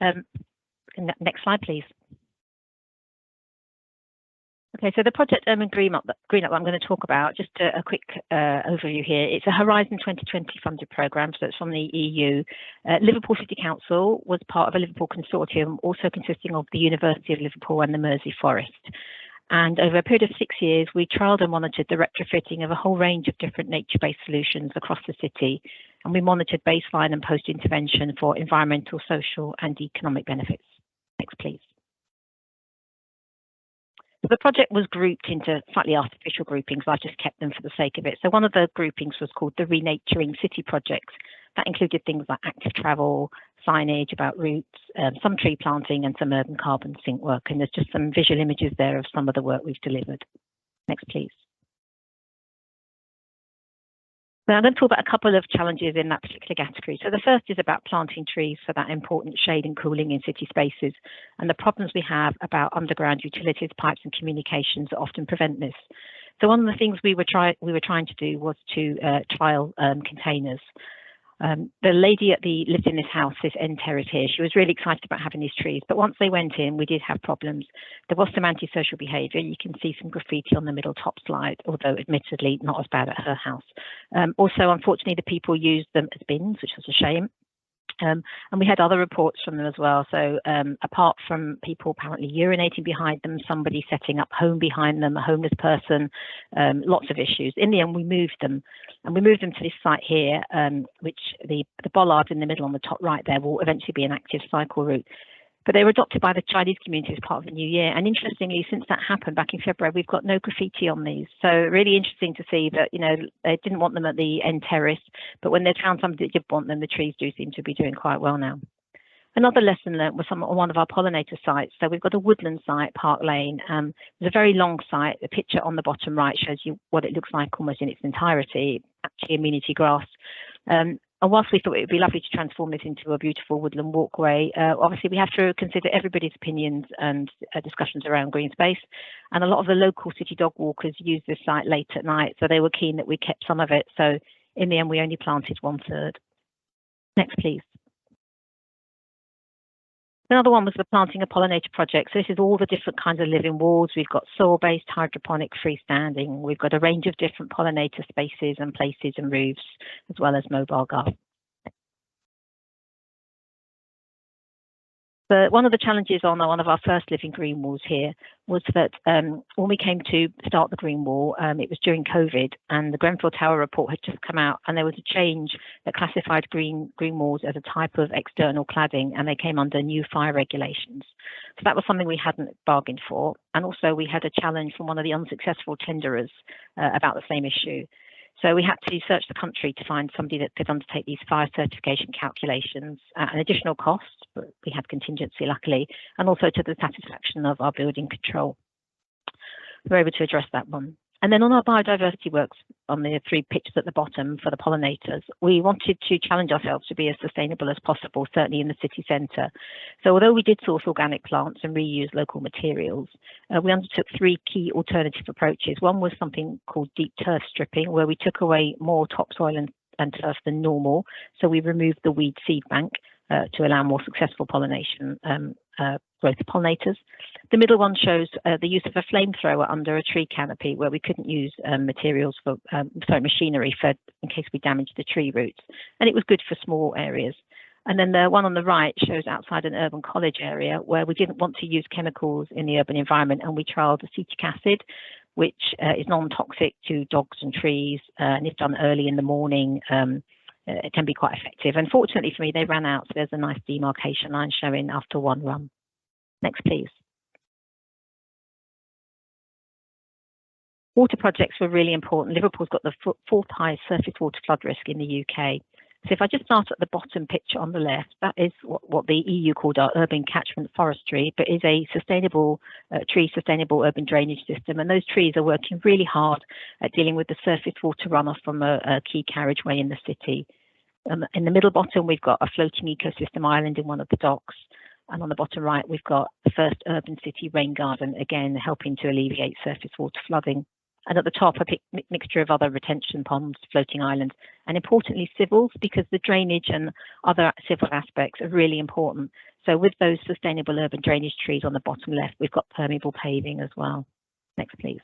Next slide, please. Okay, so the project GreenUP that I'm going to talk about, just a quick overview here. It's a Horizon 2020 funded programme, so it's from the EU. Liverpool City Council was part of a Liverpool consortium, also consisting of the University of Liverpool and the Mersey Forest. And over a period of 6 years, we trialled and monitored the retrofitting of a whole range of different nature-based solutions across the city. And we monitored baseline and post-intervention for environmental, social and economic benefits. Next, please. So the project was grouped into slightly artificial groupings. I just kept them for the sake of it. So one of the groupings was called the Renaturing City Projects. That included things like active travel, signage about routes, some tree planting and some urban carbon sink work. And there's just some visual images there of some of the work we've delivered. Next, please. So I'm going to talk about a couple of challenges in that particular category. So the first is about planting trees for that important shade and cooling in city spaces, and the problems we have about underground utilities, pipes and communications that often prevent this. So one of the things we were trying to do was to trial containers. The lady lived in this house, this end terrace here. She was really excited about having these trees, but once they went in, we did have problems. There was some antisocial behaviour. You can see some graffiti on the middle top slide, although admittedly not as bad at her house. Also, unfortunately, the people used them as bins, which was a shame. And we had other reports from them as well. So apart from people apparently urinating behind them, somebody setting up home behind them, a homeless person, lots of issues. In the end, we moved them. And we moved them to this site here, which the bollard in the middle on the top right there will eventually be an active cycle route. But they were adopted by the Chinese community as part of the new year. And interestingly, since that happened back in February, we've got no graffiti on these. So really interesting to see that, you know, they didn't want them at the end terrace, but when they found somebody that did want them, the trees do seem to be doing quite well now. Another lesson learned was on one of our pollinator sites. So we've got a woodland site, Park Lane. It's a very long site. The picture on the bottom right shows you what it looks like almost in its entirety, actually amenity grass. And whilst we thought it would be lovely to transform this into a beautiful woodland walkway, obviously we have to consider everybody's opinions and discussions around green space. And a lot of the local city dog walkers use this site late at night, so they were keen that we kept some of it. So in the end, we only planted 1/3. Next, please. Another one was the planting a pollinator project. So this is all the different kinds of living walls. We've got soil-based, hydroponic, freestanding. We've got a range of different pollinator spaces and places and roofs, as well as mobile garden. But one of the challenges on one of our first living green walls here was that when we came to start the green wall, it was during COVID, and the Grenfell Tower report had just come out, and there was a change that classified green walls as a type of external cladding, and they came under new fire regulations. So that was something we hadn't bargained for. And also we had a challenge from one of the unsuccessful tenderers about the same issue. So we had to search the country to find somebody that could undertake these fire certification calculations at an additional cost, but we had contingency luckily, and also to the satisfaction of our building control. We were able to address that one. And then on our biodiversity works, on the 3 pictures at the bottom for the pollinators, we wanted to challenge ourselves to be as sustainable as possible, certainly in the city centre. So although we did source organic plants and reuse local materials, we undertook 3 key alternative approaches. One was something called deep turf stripping, where we took away more topsoil and turf than normal. So we removed the weed seed bank to allow more successful pollination growth of pollinators. The middle one shows the use of a flamethrower under a tree canopy where we couldn't use materials for machinery in case we damaged the tree roots, and it was good for small areas. And then the one on the right shows outside an urban college area where we didn't want to use chemicals in the urban environment, and we trialled acetic acid, which is non-toxic to dogs and trees, and if done early in the morning, it can be quite effective. And fortunately for me, they ran out, so there's a nice demarcation line showing after 1 run. Next, please. Water projects were really important. Liverpool's got the 4th highest surface water flood risk in the UK. So if I just start at the bottom picture on the left, that is what the EU called our urban catchment forestry, but is a sustainable sustainable urban drainage system. And those trees are working really hard at dealing with the surface water runoff from a key carriageway in the city. In the middle bottom, we've got a floating ecosystem island in one of the docks. And on the bottom right, we've got the first urban city rain garden, again, helping to alleviate surface water flooding. And at the top, a mixture of other retention ponds, floating islands, and importantly, civils, because the drainage and other civil aspects are really important. So with those sustainable urban drainage trees on the bottom left, we've got permeable paving as well. Next, please.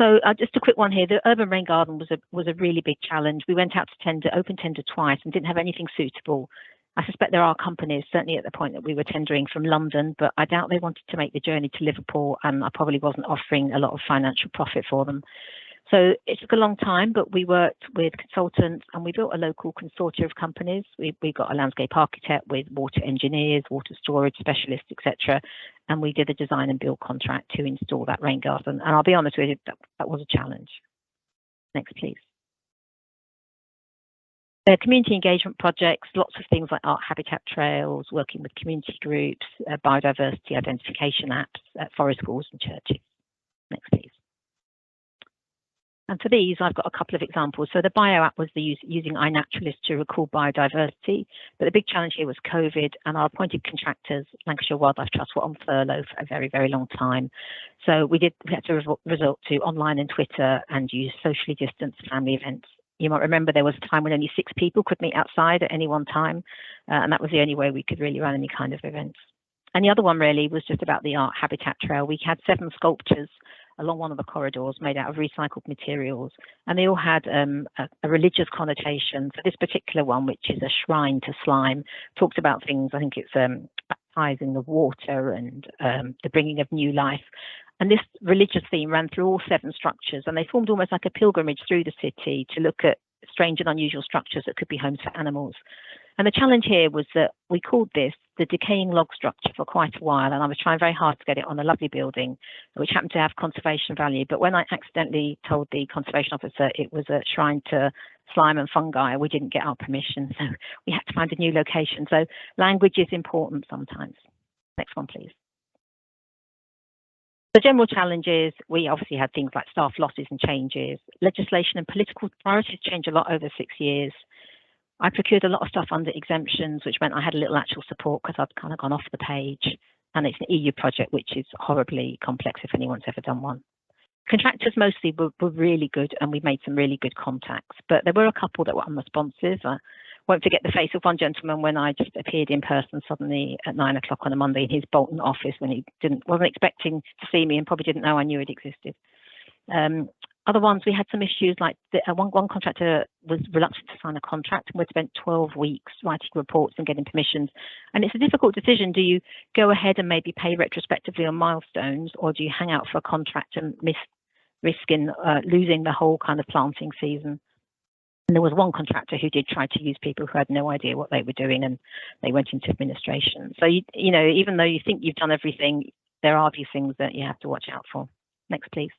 So just a quick one here. The urban rain garden was a really big challenge. We went out to tender, open tender twice, and didn't have anything suitable. I suspect there are companies, certainly at the point that we were tendering, from London, but I doubt they wanted to make the journey to Liverpool, and I probably wasn't offering a lot of financial profit for them. So it took a long time, but we worked with consultants and we built a local consortia of companies. We got a landscape architect with water engineers, water storage specialists, etc. And we did a design and build contract to install that rain garden. And I'll be honest with you, that was a challenge. Next, please. Community engagement projects, lots of things like art habitat trails, working with community groups, biodiversity identification apps at forest schools and churches. Next, please. And for these, I've got a couple of examples. So the Bio app was using iNaturalist to record biodiversity, but the big challenge here was COVID, and our appointed contractors, Lancashire Wildlife Trust, were on furlough for a very, very long time. So we had to resort to online and Twitter and use socially distanced family events. You might remember there was a time when only 6 people could meet outside at any one time, and that was the only way we could really run any kind of events. And the other one really was just about the art habitat trail. We had 7 sculptures along one of the corridors made out of recycled materials, and they all had a religious connotation. So this particular one, which is a shrine to slime, talks about things, I think it's baptizing the water and the bringing of new life. And this religious theme ran through all 7 structures, and they formed almost like a pilgrimage through the city to look at strange and unusual structures that could be homes for animals. And the challenge here was that we called this the decaying log structure for quite a while, and I was trying very hard to get it on a lovely building, which happened to have conservation value. But when I accidentally told the conservation officer it was a shrine to slime and fungi, we didn't get our permission, so we had to find a new location. So language is important sometimes. Next one, please. The general challenges, we obviously had things like staff losses and changes. Legislation and political priorities change a lot over 6 years. I procured a lot of stuff under exemptions, which meant I had a little actual support because I'd kind of gone off the page. And it's an EU project, which is horribly complex if anyone's ever done one. Contractors mostly were really good, and we made some really good contacts, but there were a couple that were unresponsive. I won't forget the face of one gentleman when I just appeared in person suddenly at 9 o'clock on a Monday in his Bolton office when he wasn't expecting to see me and probably didn't know I knew it existed. Other ones, we had some issues like one contractor was reluctant to sign a contract, and we'd spent 12 weeks writing reports and getting permissions. And it's a difficult decision. Do you go ahead and maybe pay retrospectively on milestones, or do you hang out for a contract and risk in losing the whole kind of planting season? And there was one contractor who did try to use people who had no idea what they were doing, and they went into administration. So, you know, even though you think you've done everything, there are these things that you have to watch out for. Next, please.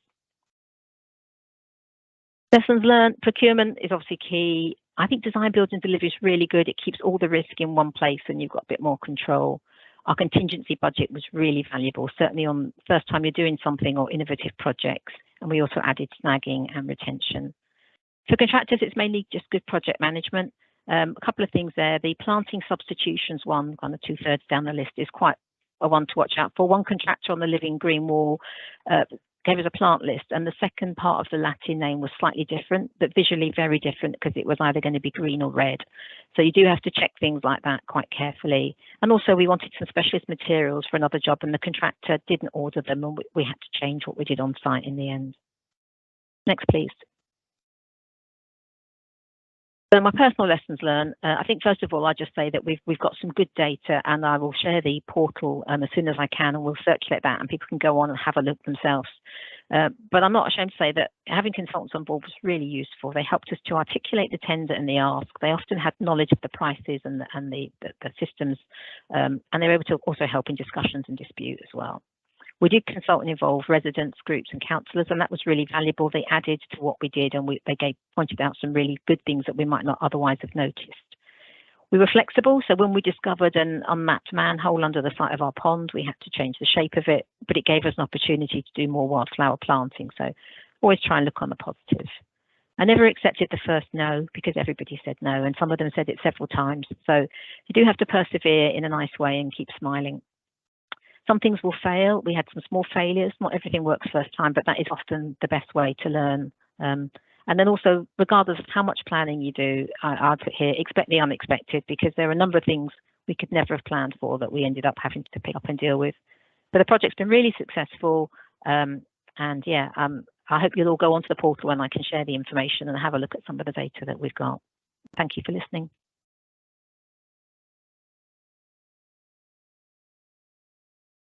Lessons learned, procurement is obviously key. I think design, build and delivery is really good. It keeps all the risk in one place and you've got a bit more control. Our contingency budget was really valuable, certainly on the first time you're doing something or innovative projects. And we also added snagging and retention. For contractors, it's mainly just good project management. A couple of things there. The planting substitutions one, kind of 2/3 down the list, is quite a one to watch out for. One contractor on the living green wall gave us a plant list, and the second part of the Latin name was slightly different, but visually very different because it was either going to be green or red. So you do have to check things like that quite carefully. And also we wanted some specialist materials for another job, and the contractor didn't order them, and we had to change what we did on site in the end. Next, please. So my personal lessons learned, I think first of all, I just say that we've got some good data, and I will share the portal as soon as I can, and we'll circulate that and people can go on and have a look themselves. But I'm not ashamed to say that having consultants on board was really useful. They helped us to articulate the tender and the ask. They often had knowledge of the prices and the systems, and they were able to also help in discussions and dispute as well. We did consult and involve residents, groups and councillors, and that was really valuable. They added to what we did, and they pointed out some really good things that we might not otherwise have noticed. We were flexible, so when we discovered an unmapped manhole under the site of our pond, we had to change the shape of it, but it gave us an opportunity to do more wildflower planting, so always try and look on the positive. I never accepted the first no because everybody said no, and some of them said it several times, so you do have to persevere in a nice way and keep smiling. Some things will fail. We had some small failures. Not everything works first time, but that is often the best way to learn. And then also, regardless of how much planning you do, I'd put here, expect the unexpected, because there are a number of things we could never have planned for that we ended up having to pick up and deal with. But the project's been really successful. And yeah, I hope you'll all go onto the portal and I can share the information and have a look at some of the data that we've got. Thank you for listening.